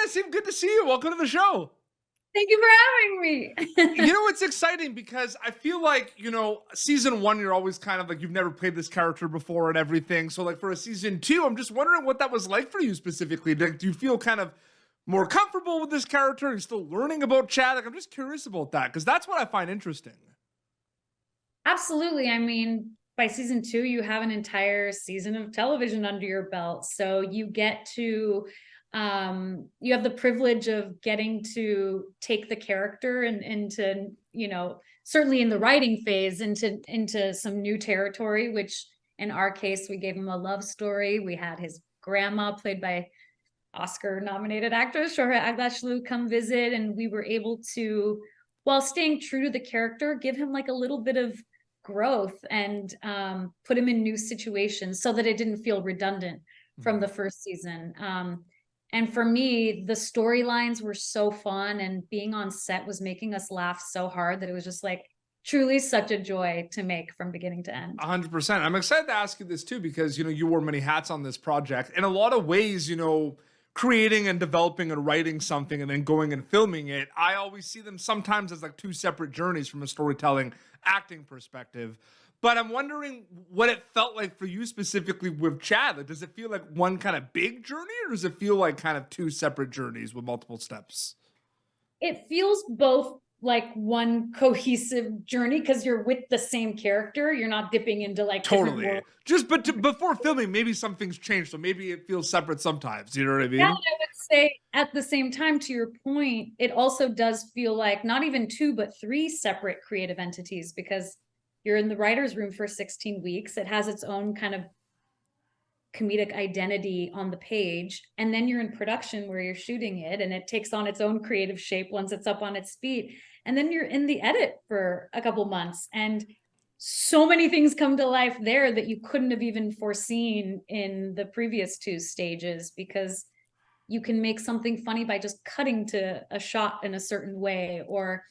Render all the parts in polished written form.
Nasim, good to see you. Welcome to the show. Thank you for having me. You know, it's exciting because I feel like, season one, you're always kind of like you've never played this character before and everything. So, like, for a season two, I'm just wondering what that was like for you specifically. Like, do you feel kind of more comfortable with this character? Are you still learning about Chad? Like, I'm just curious about that because that's what I find interesting. Absolutely. I mean, by season two, you have an entire season of television under your belt. So you get to, you have the privilege of getting to take the character and into, certainly in the writing phase into some new territory, which in our case, we gave him a love story. We had his grandma, played by Oscar nominated actress Shohreh Aghdashloo, come visit, and we were able to, while staying true to the character, give him like a little bit of growth and put him in new situations so that it didn't feel redundant from the first season. And for me, the storylines were so fun, and being on set was making us laugh so hard that it was just like truly such a joy to make from beginning to end. 100%. I'm excited to ask you this too because you wore many hats on this project. In a lot of ways, creating and developing and writing something and then going and filming it, I always see them sometimes as like two separate journeys from a storytelling acting perspective. But I'm wondering what it felt like for you specifically with Chad. Like, does it feel like one kind of big journey, or does it feel like kind of two separate journeys with multiple steps? It feels both like one cohesive journey because you're with the same character. You're not dipping into like different Totally. worlds. Before filming, maybe some things change, so maybe it feels separate sometimes. You know what I mean? Yeah, I would say at the same time, to your point, it also does feel like not even two, but three separate creative entities, because you're in the writer's room for 16 weeks. It has its own kind of comedic identity on the page. And then you're in production where you're shooting it, and it takes on its own creative shape once it's up on its feet. And then you're in the edit for a couple months. And so many things come to life there that you couldn't have even foreseen in the previous two stages, because you can make something funny by just cutting to a shot in a certain way. Or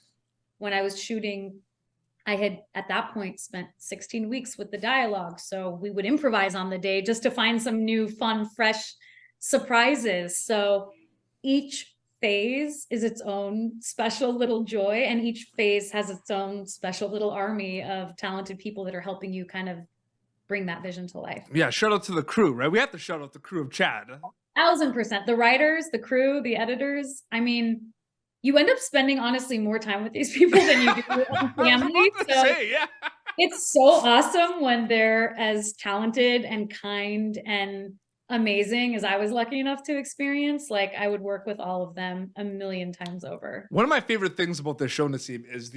when I was shooting, I had at that point spent 16 weeks with the dialogue. So we would improvise on the day just to find some new, fun, fresh surprises. So each phase is its own special little joy, and each phase has its own special little army of talented people that are helping you kind of bring that vision to life. Yeah, shout out to the crew, right? We have to shout out the crew of Chad. 1000%. The writers, the crew, the editors. I mean, you end up spending honestly more time with these people than you do with family. So Yeah. it's so awesome when they're as talented and kind and amazing as I was lucky enough to experience. Like, I would work with all of them a million times over. One of my favorite things about this show, Nasim, is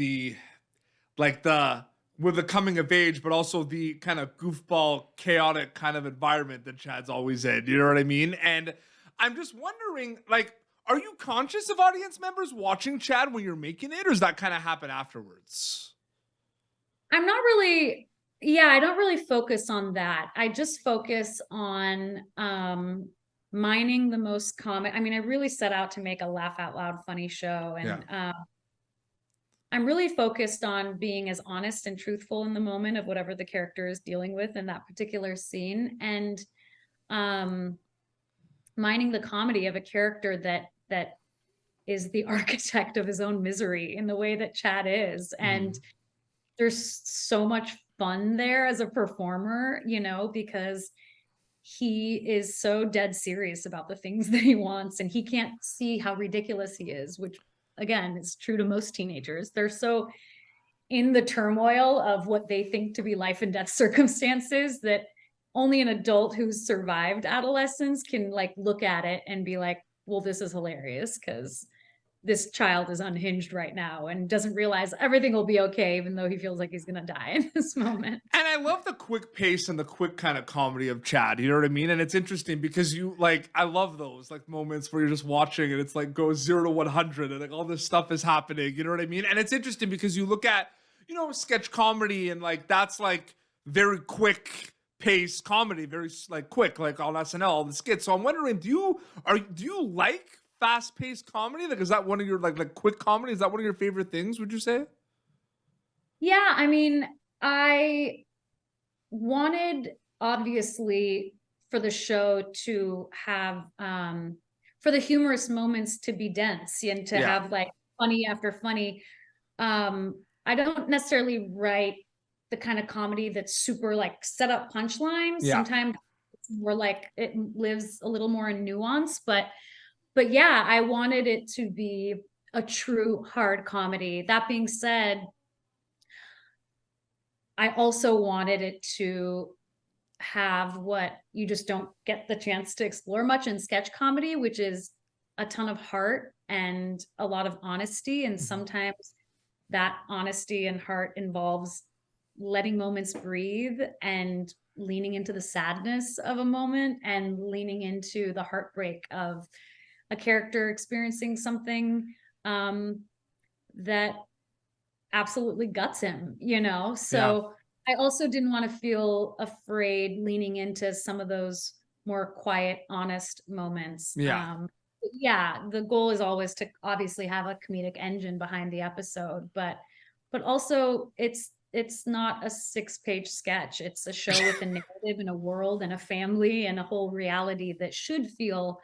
with the coming of age, but also the kind of goofball, chaotic kind of environment that Chad's always in. You know what I mean? And I'm just wondering, like, are you conscious of audience members watching Chad when you're making it, or does that kind of happen afterwards? I'm not really, I don't really focus on that. I just focus on mining the most common. I mean, I really set out to make a laugh out loud funny show, and I'm really focused on being as honest and truthful in the moment of whatever the character is dealing with in that particular scene, and mining the comedy of a character that is the architect of his own misery in the way that Chad is. And there's so much fun there as a performer, because he is so dead serious about the things that he wants, and he can't see how ridiculous he is, which again is true to most teenagers. They're so in the turmoil of what they think to be life and death circumstances that only an adult who's survived adolescence can like look at it and be like, well, this is hilarious because this child is unhinged right now and doesn't realize everything will be okay, even though he feels like he's going to die in this moment. And I love the quick pace and the quick kind of comedy of Chad. You know what I mean? And it's interesting because I love those like moments where you're just watching and it's like goes 0 to 100 and like all this stuff is happening. You know what I mean? And it's interesting because you look at, sketch comedy and like that's like very quick pace comedy, very like quick, like on SNL, all the skits. So I'm wondering, do you like fast-paced comedy? Like, is that one of your like quick comedy? Is that one of your favorite things, would you say? Yeah, I mean, I wanted obviously for the show to have for the humorous moments to be dense and to have like funny after funny. I don't necessarily write the kind of comedy that's super like set up punchlines. Sometimes it's more like it lives a little more in nuance, but yeah, I wanted it to be a true hard comedy. That being said, I also wanted it to have what you just don't get the chance to explore much in sketch comedy, which is a ton of heart and a lot of honesty. And sometimes that honesty and heart involves letting moments breathe and leaning into the sadness of a moment and leaning into the heartbreak of a character experiencing something that absolutely guts him, you know? So I also didn't want to feel afraid leaning into some of those more quiet, honest moments. The goal is always to obviously have a comedic engine behind the episode, but also it's not a 6-page sketch. It's a show with a narrative and a world and a family and a whole reality that should feel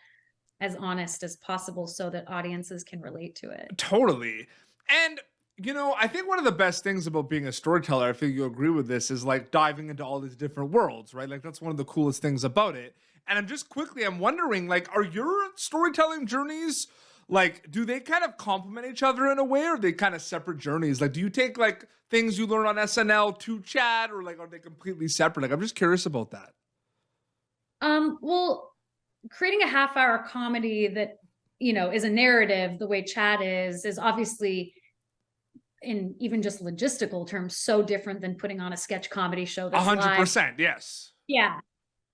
as honest as possible so that audiences can relate to it. Totally. And you know, I think one of the best things about being a storyteller, I think you'll agree with this, is like diving into all these different worlds, right? Like that's one of the coolest things about it. And I'm wondering, like, are your storytelling journeys, like, do they kind of complement each other in a way, or are they kind of separate journeys? Like, do you take like things you learn on SNL to Chad, or like are they completely separate? Like, I'm just curious about that. Well, creating a half-hour comedy that, you know, is a narrative the way Chad is obviously, in even just logistical terms, so different than putting on a sketch comedy show that's 100%, yes. Yeah.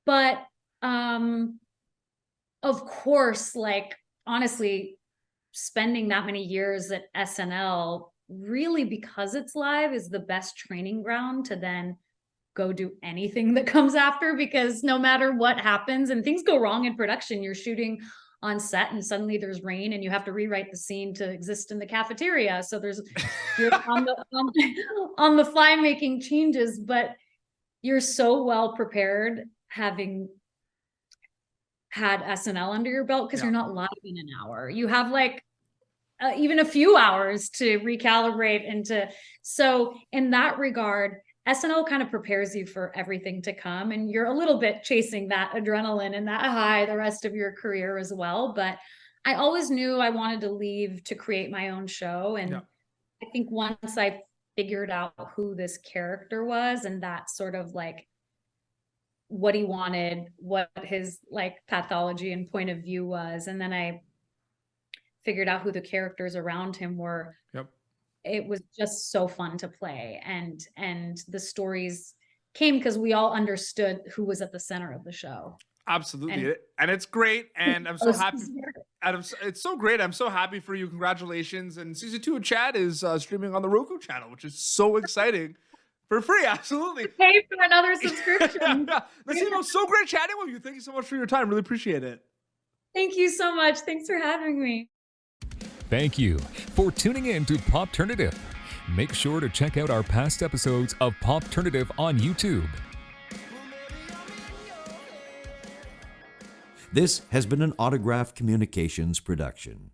But of course, like honestly, spending that many years at SNL, really, because it's live, is the best training ground to then go do anything that comes after, because no matter what happens, and things go wrong in production, you're shooting on set and suddenly there's rain and you have to rewrite the scene to exist in the cafeteria. So you're on the fly making changes, but you're so well prepared having had SNL under your belt, because you're not live in an hour. You have like even a few hours to recalibrate so in that regard, SNL kind of prepares you for everything to come, and you're a little bit chasing that adrenaline and that high the rest of your career as well. But I always knew I wanted to leave to create my own show. And I think once I figured out who this character was and that sort of like what he wanted, what his like pathology and point of view was, and then I figured out who the characters around him were. It was just so fun to play, and the stories came because we all understood who was at the center of the show. Absolutely. And it's great, and I'm so happy. It's so great. I'm so happy for you. Congratulations. And season 2 of Chad is streaming on the Roku channel, which is so exciting. For free, absolutely. Pay for another subscription. Nasim, it was so great chatting with you. Thank you so much for your time. Really appreciate it. Thank you so much. Thanks for having me. Thank you for tuning in to Popternative. Make sure to check out our past episodes of Popternative on YouTube. This has been an Autograph Communications production.